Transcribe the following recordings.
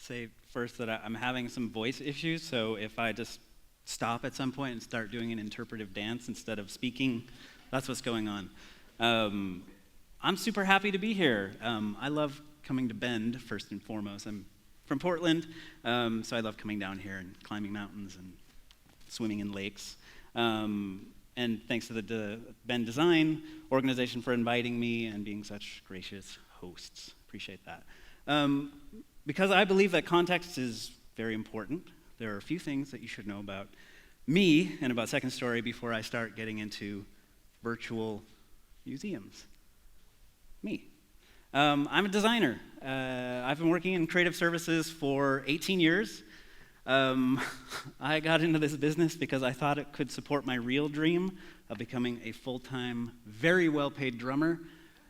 say first that I'm having some voice issues, so if I just stop at some point and start doing an interpretive dance instead of speaking, that's what's going on. I'm super happy to be here. I love coming to Bend, first and foremost. I'm from Portland, so I love coming down here and climbing mountains and swimming in lakes. And thanks to the Bend Design organization for inviting me and being such gracious hosts. Appreciate that. Because I believe that context is very important, there are a few things that you should know about me and about Second Story before I start getting into virtual museums. Me. I'm a designer. I've been working in creative services for 18 years. I got into this business because I thought it could support my real dream of becoming a full-time, very well-paid drummer.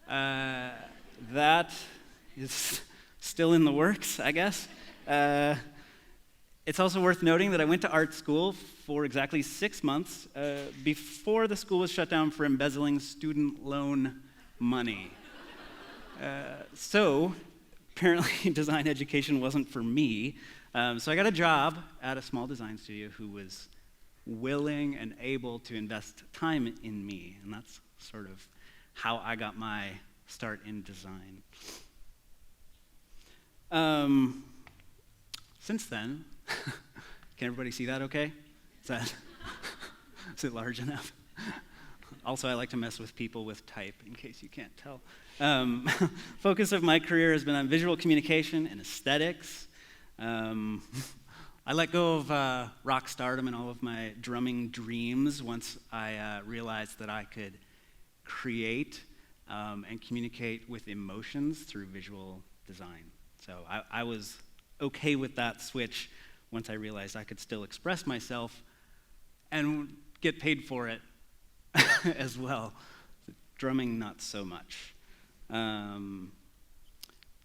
That is still in the works, I guess. It's also worth noting that I went to art school for exactly 6 months before the school was shut down for embezzling student loan money. So apparently design education wasn't for me. So I got a job at a small design studio who was willing and able to invest time in me, and that's sort of how I got my start in design. Since then, can everybody see that okay? Is it large enough? Also, I like to mess with people with type, in case you can't tell. Focus of my career has been on visual communication and aesthetics. I let go of rock stardom and all of my drumming dreams once I realized that I could create and communicate with emotions through visual design. So I was okay with that switch once I realized I could still express myself and get paid for it as well. Drumming, not so much.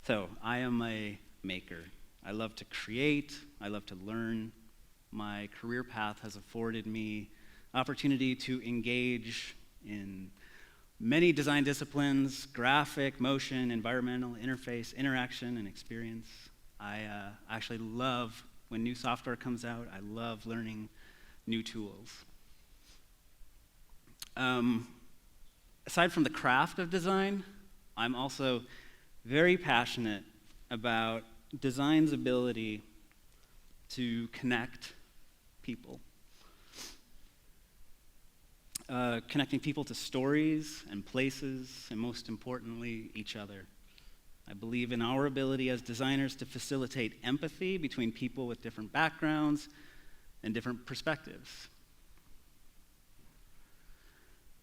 So I am a maker. I love to create. I love to learn. My career path has afforded me opportunity to engage in many design disciplines: graphic, motion, environmental, interface, interaction, and experience. I actually love when new software comes out. I love learning new tools. Aside from the craft of design, I'm also very passionate about design's ability to connect people. Connecting people to stories and places, and most importantly, each other. I believe in our ability as designers to facilitate empathy between people with different backgrounds and different perspectives.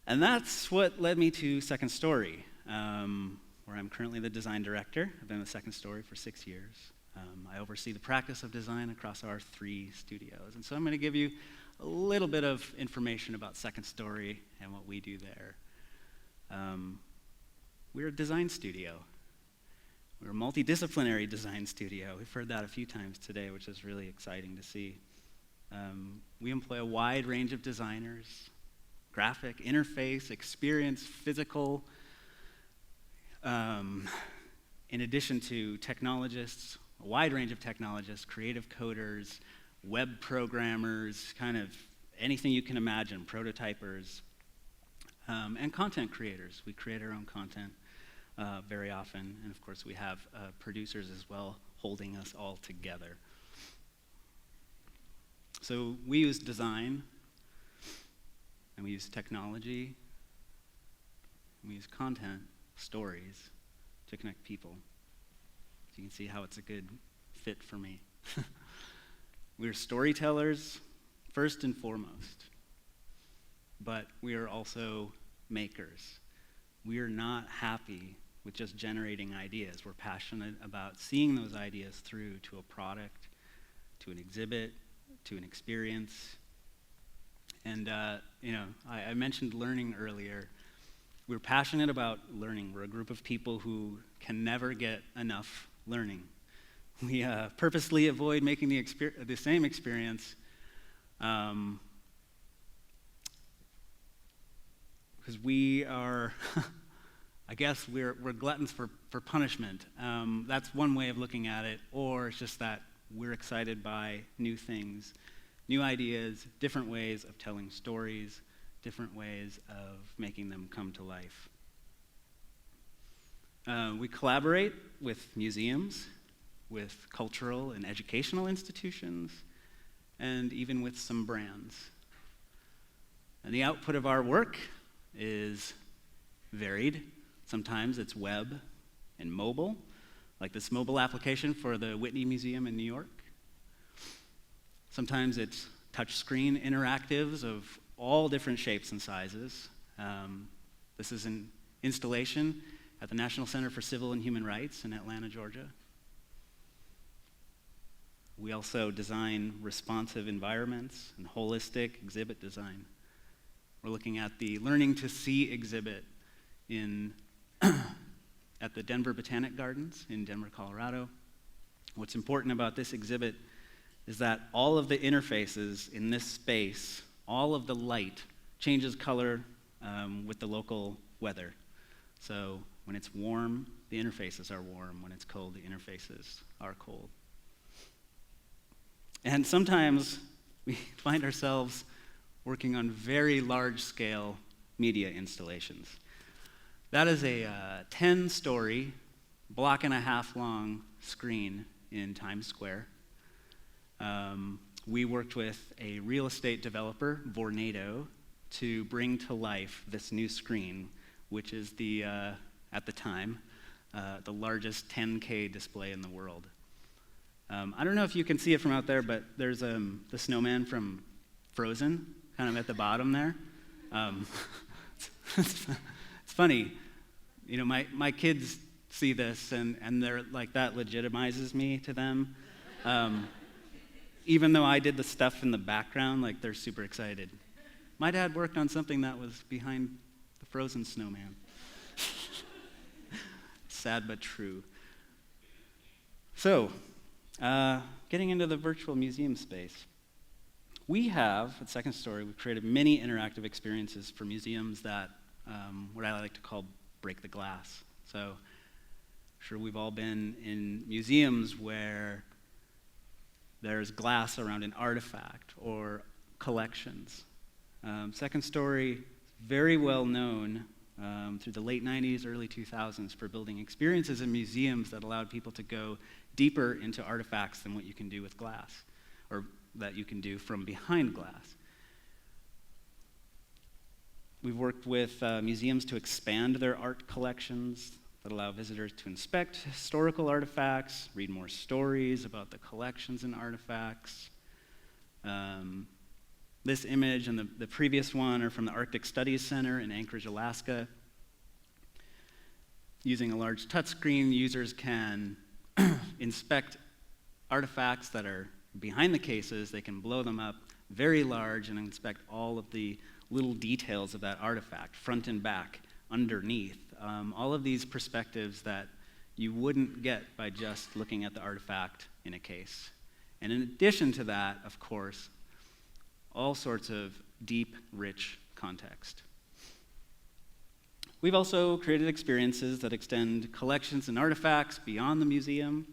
And that's what led me to Second Story, where I'm currently the design director. I've been with Second Story for 6 years. I oversee the practice of design across our 3 studios. And so I'm going to give you a little bit of information about Second Story and what we do there. We're a design studio. We're a multidisciplinary design studio. We've heard that a few times today, which is really exciting to see. We employ a wide range of designers: graphic, interface, experience, physical, in addition to technologists, a wide range of technologists, creative coders, web programmers, kind of anything you can imagine, prototypers, and content creators. We create our own content very often, and of course we have producers as well holding us all together. So we use design, and we use technology, and we use content, stories, to connect people. So you can see how it's a good fit for me. We're storytellers, first and foremost, but we are also makers. We are not happy with just generating ideas. We're passionate about seeing those ideas through to a product, to an exhibit, to an experience. And, I mentioned learning earlier. We're passionate about learning. We're a group of people who can never get enough learning. We purposely avoid making the same experience because we are I guess we're gluttons for punishment. That's one way of looking at it, or it's just that we're excited by new things, new ideas, different ways of telling stories, different ways of making them come to life. We collaborate with museums, with cultural and educational institutions, and even with some brands. And the output of our work is varied. Sometimes it's web and mobile, like this mobile application for the Whitney Museum in New York. Sometimes it's touchscreen interactives of all different shapes and sizes. This is an installation at the National Center for Civil and Human Rights in Atlanta, Georgia. We also design responsive environments and holistic exhibit design. We're looking at the Learning to See exhibit at the Denver Botanic Gardens in Denver, Colorado. What's important about this exhibit is that all of the interfaces in this space, all of the light changes color with the local weather. So when it's warm, the interfaces are warm. When it's cold, the interfaces are cold. And sometimes we find ourselves working on very large-scale media installations. That is a 10-story, block-and-a-half-long screen in Times Square. We worked with a real estate developer, Vornado, to bring to life this new screen, which is at the time, the largest 10K display in the world. I don't know if you can see it from out there, but there's the snowman from Frozen, kind of at the bottom there. It's funny, you know, my kids see this and they're like, that legitimizes me to them. Even though I did the stuff in the background, like they're super excited. My dad worked on something that was behind the Frozen snowman. Sad but true. So, getting into the virtual museum space. We have, at Second Story, we've created many interactive experiences for museums that, what I like to call break the glass. So, I'm sure we've all been in museums where there's glass around an artifact or collections. Second Story, very well known through the late 90s, early 2000s for building experiences in museums that allowed people to go deeper into artifacts than what you can do with glass, or that you can do from behind glass. We've worked with museums to expand their art collections that allow visitors to inspect historical artifacts, read more stories about the collections and artifacts. This image and the previous one are from the Arctic Studies Center in Anchorage, Alaska. Using a large touchscreen, users can inspect artifacts that are behind the cases. They can blow them up very large and inspect all of the little details of that artifact, front and back, underneath. All of these perspectives that you wouldn't get by just looking at the artifact in a case. And in addition to that, of course, all sorts of deep, rich context. We've also created experiences that extend collections and artifacts beyond the museum,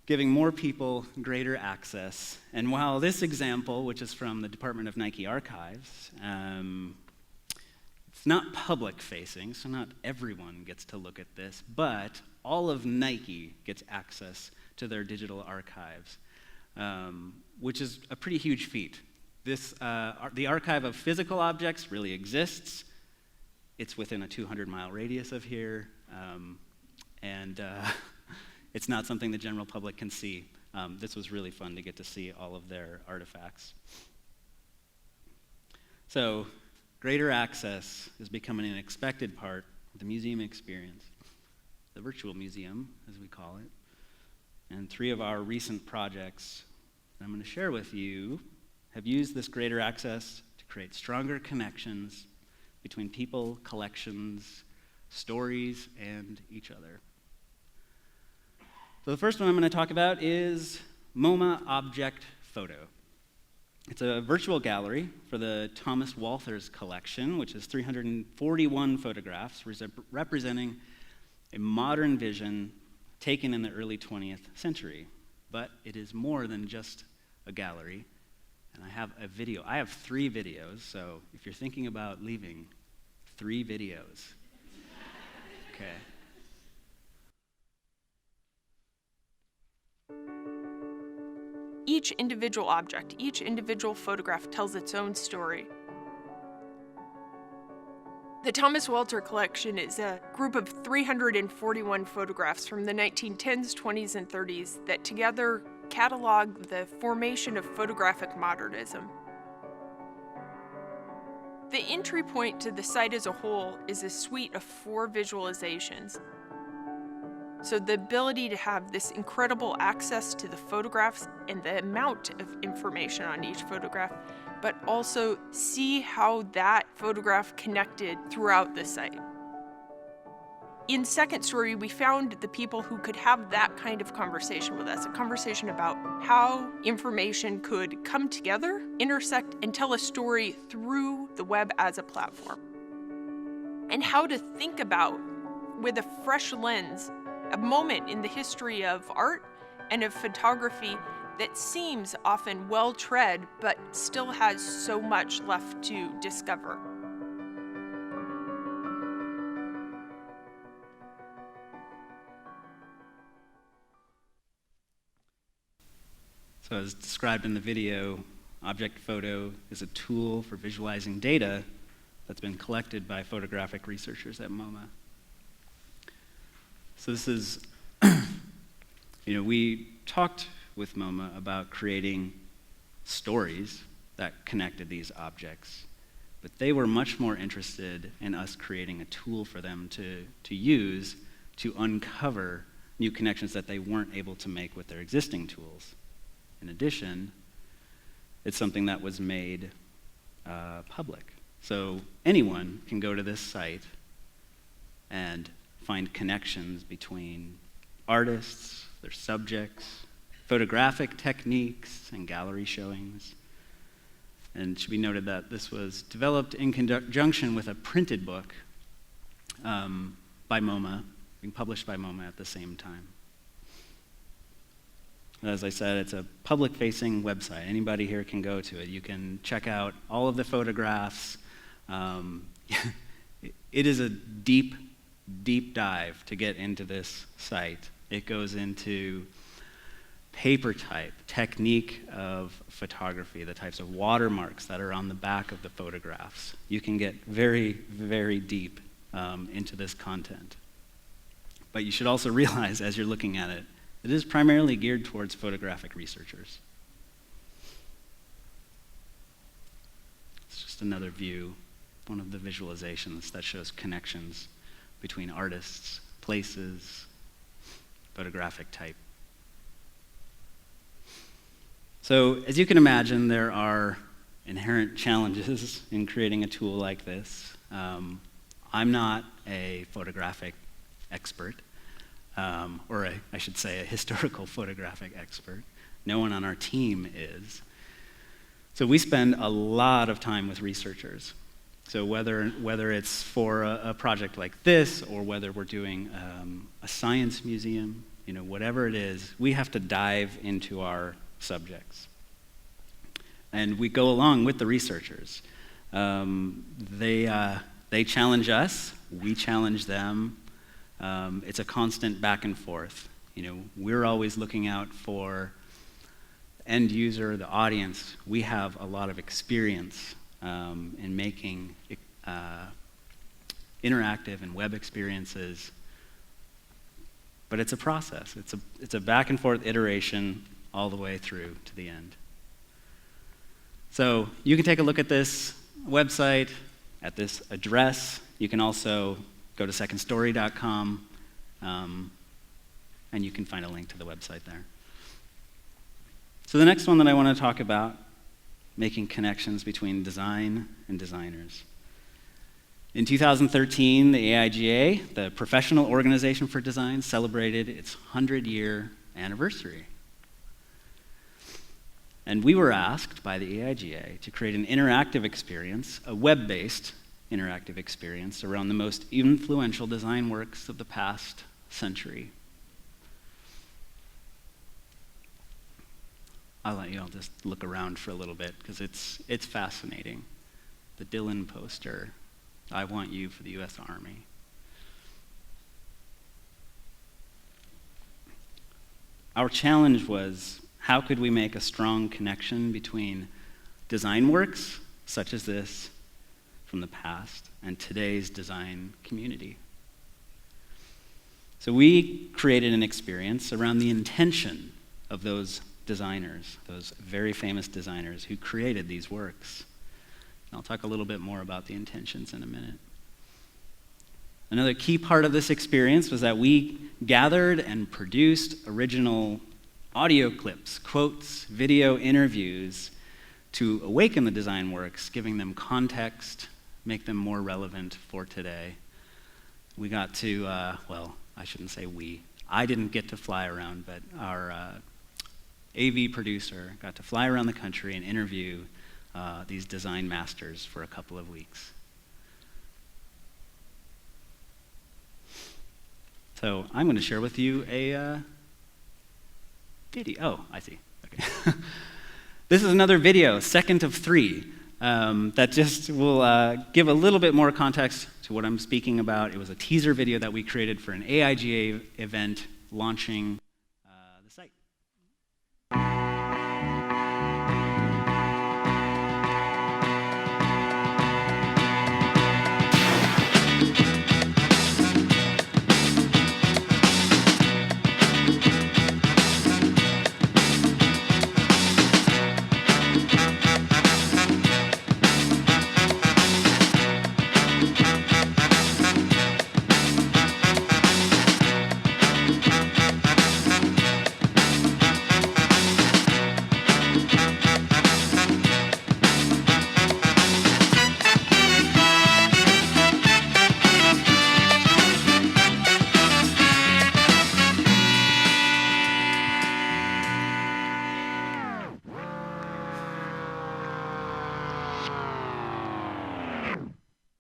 giving more people greater access. And while this example, which is from the Department of Nike Archives, it's not public-facing, so not everyone gets to look at this, but all of Nike gets access to their digital archives, which is a pretty huge feat. The archive of physical objects really exists. It's within a 200-mile radius of here, and it's not something the general public can see. This was really fun to get to see all of their artifacts. So, greater access is becoming an expected part of the museum experience, the virtual museum, as we call it. And 3 of our recent projects that I'm going to share with you have used this greater access to create stronger connections between people, collections, stories, and each other. So the first one I'm going to talk about is MoMA Object Photo. It's a virtual gallery for the Thomas Walther's collection, which is 341 photographs representing a modern vision taken in the early 20th century. But it is more than just a gallery. And I have a video. I have 3 videos, so if you're thinking about leaving, 3 videos. Okay. Each individual object, each individual photograph tells its own story. The Thomas Walter collection is a group of 341 photographs from the 1910s, 20s, and 30s that together catalog the formation of photographic modernism. The entry point to the site as a whole is a suite of 4 visualizations. So the ability to have this incredible access to the photographs and the amount of information on each photograph, but also see how that photograph connected throughout the site. In Second Story, we found the people who could have that kind of conversation with us, a conversation about how information could come together, intersect, and tell a story through the web as a platform. And how to think about, with a fresh lens, a moment in the history of art and of photography that seems often well-tread, but still has so much left to discover. So as described in the video, Object Photo is a tool for visualizing data that's been collected by photographic researchers at MoMA. So this is, we talked with MoMA about creating stories that connected these objects, but they were much more interested in us creating a tool for them to use to uncover new connections that they weren't able to make with their existing tools. In addition, it's something that was made public. So anyone can go to this site and find connections between artists, their subjects, photographic techniques, and gallery showings. And it should be noted that this was developed in conjunction with a printed book by MoMA, being published by MoMA at the same time. As I said, it's a public-facing website. Anybody here can go to it. You can check out all of the photographs. It is a deep, deep dive to get into this site. It goes into paper type, technique of photography, the types of watermarks that are on the back of the photographs. You can get very, very deep into this content. But you should also realize, as you're looking at it, it is primarily geared towards photographic researchers. It's just another view, one of the visualizations that shows connections between artists, places, photographic type. So, as you can imagine, there are inherent challenges in creating a tool like this. I'm not a photographic expert. I should say a historical photographic expert. No one on our team is. So we spend a lot of time with researchers. So whether it's for a project like this or whether we're doing a science museum, whatever it is, we have to dive into our subjects. And we go along with the researchers. They challenge us, we challenge them. It's a constant back and forth. We're always looking out for the end user, the audience. We have a lot of experience in making interactive and web experiences, but it's a process. It's a back and forth iteration all the way through to the end. So you can take a look at this website, at this address. You can also go to secondstory.com, and you can find a link to the website there. So the next one that I want to talk about, making connections between design and designers. In 2013, the AIGA, the Professional Organization for Design, celebrated its 100-year anniversary. And we were asked by the AIGA to create an interactive experience, a web-based interactive experience around the most influential design works of the past century. I'll let you all just look around for a little bit because it's fascinating. The Dylan poster, I Want You for the US Army. Our challenge was, how could we make a strong connection between design works, such as this, from the past, and today's design community? So we created an experience around the intention of those designers, those very famous designers who created these works. And I'll talk a little bit more about the intentions in a minute. Another key part of this experience was that we gathered and produced original audio clips, quotes, video interviews to awaken the design works, giving them context, make them more relevant for today. We got to, well, I shouldn't say we. I didn't get to fly around, but our AV producer got to fly around the country and interview these design masters for a couple of weeks. So I'm going to share with you a video. Oh, I see. Okay. This is another video, second of 3, that just will give a little bit more context to what I'm speaking about. It was a teaser video that we created for an AIGA event launching the site.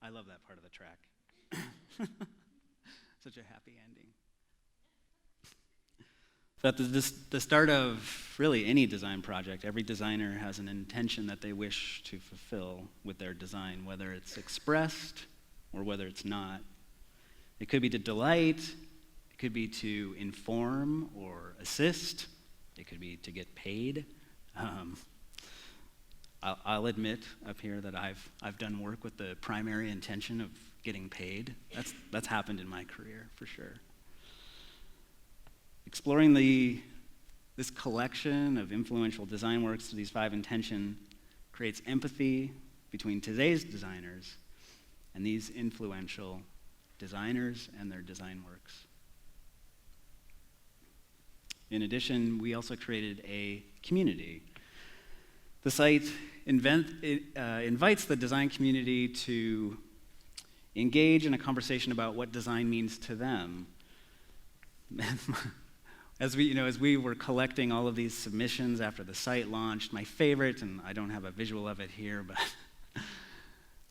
I love that part of the track. Such a happy ending. So at the start of really any design project, every designer has an intention that they wish to fulfill with their design, whether it's expressed or whether it's not. It could be to delight, it could be to inform or assist, it could be to get paid. I'll admit up here that I've done work with the primary intention of getting paid. That's happened in my career for sure. Exploring this collection of influential design works to these 5 intentions creates empathy between today's designers and these influential designers and their design works. In addition, we also created a community. The site invites the design community to engage in a conversation about what design means to them. As we were collecting all of these submissions after the site launched, my favorite, and I don't have a visual of it here, but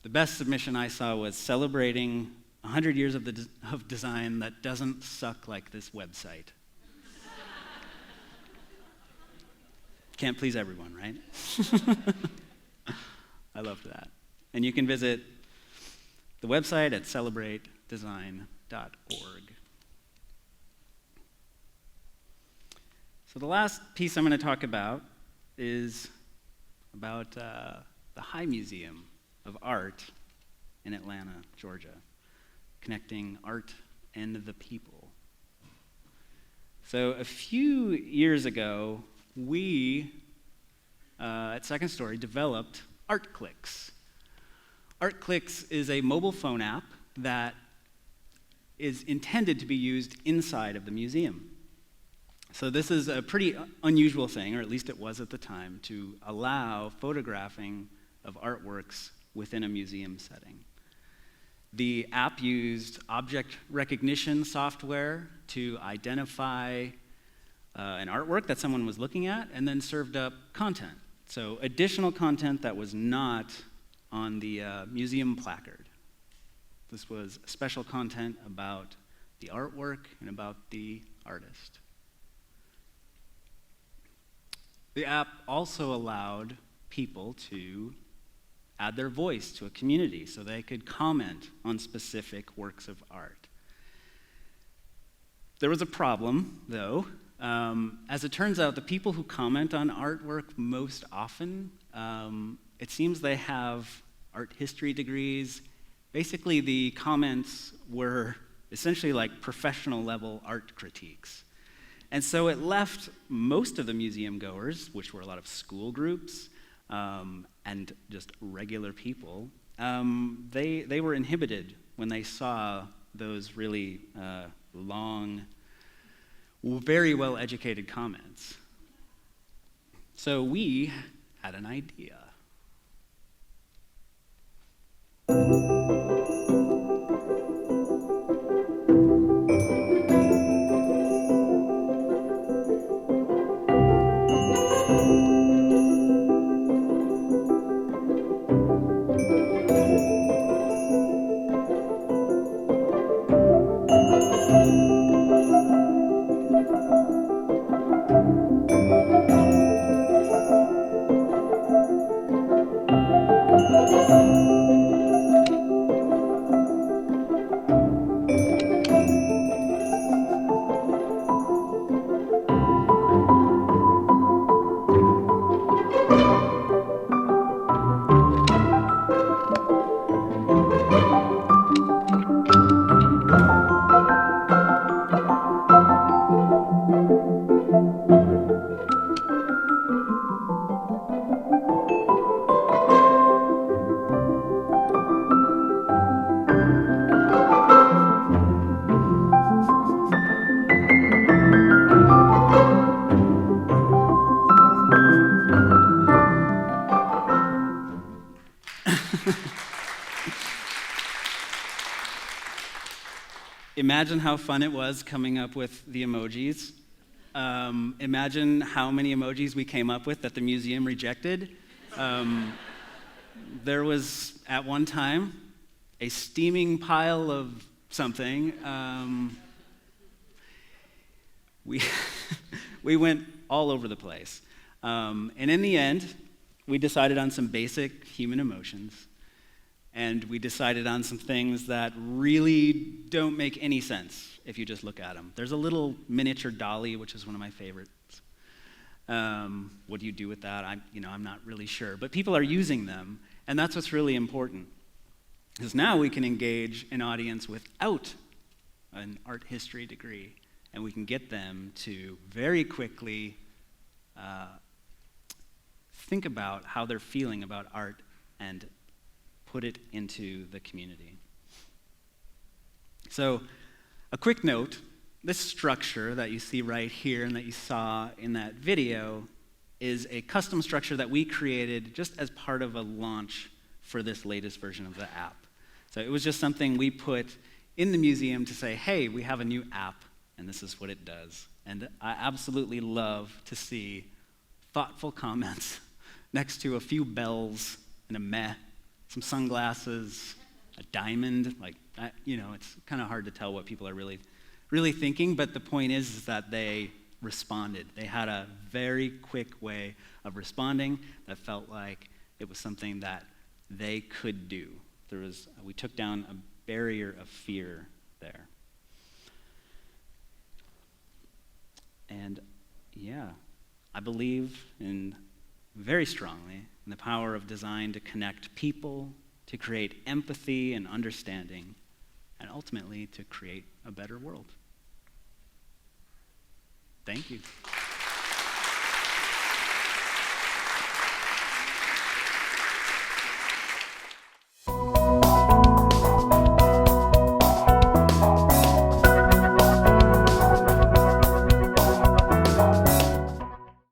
the best submission I saw was celebrating 100 years of design that doesn't suck like this website. Can't please everyone, right? I loved that. And you can visit the website at celebratedesign.org. So the last piece I'm going to talk about is about the High Museum of Art in Atlanta, Georgia, connecting art and the people. So a few years ago, we at Second Story developed ArtClicks. ArtClicks is a mobile phone app that is intended to be used inside of the museum. So this is a pretty unusual thing, or at least it was at the time, to allow photographing of artworks within a museum setting. The app used object recognition software to identify an artwork that someone was looking at, and then served up content So additional content that was not on the museum placard. This was special content about the artwork and about the artist. The app also allowed people to add their voice to a community so they could comment on specific works of art. There was a problem, though. As it turns out, the people who comment on artwork most often, it seems they have art history degrees. Basically, the comments were essentially like professional level art critiques. And so it left most of the museum goers, which were a lot of school groups and just regular people, they were inhibited when they saw those really long, very well-educated comments. So we had an idea. Imagine how fun it was coming up with the emojis. Imagine how many emojis we came up with that the museum rejected. There was, at one time, a steaming pile of something. We went all over the place. And in the end, we decided on some basic human emotions. And we decided on some things that really don't make any sense if you just look at them. There's a little miniature dolly, which is one of my favorites. What do you do with that? I'm not really sure. But people are using them, and that's what's really important. Because now we can engage an audience without an art history degree, and we can get them to very quickly think about how they're feeling about art and put it into the community. So, a quick note, this structure that you see right here and that you saw in that video is a custom structure that we created just as part of a launch for this latest version of the app. So it was just something we put in the museum to say, hey, we have a new app, and this is what it does. And I absolutely love to see thoughtful comments next to a few bells and a meh, some sunglasses, a diamond. It's kind of hard to tell what people are really thinking, but the point is that they responded. They had a very quick way of responding that felt like it was something that they could do. We took down a barrier of fear there. And yeah, I believe very strongly in the power of design to connect people, to create empathy and understanding, and ultimately to create a better world. Thank you.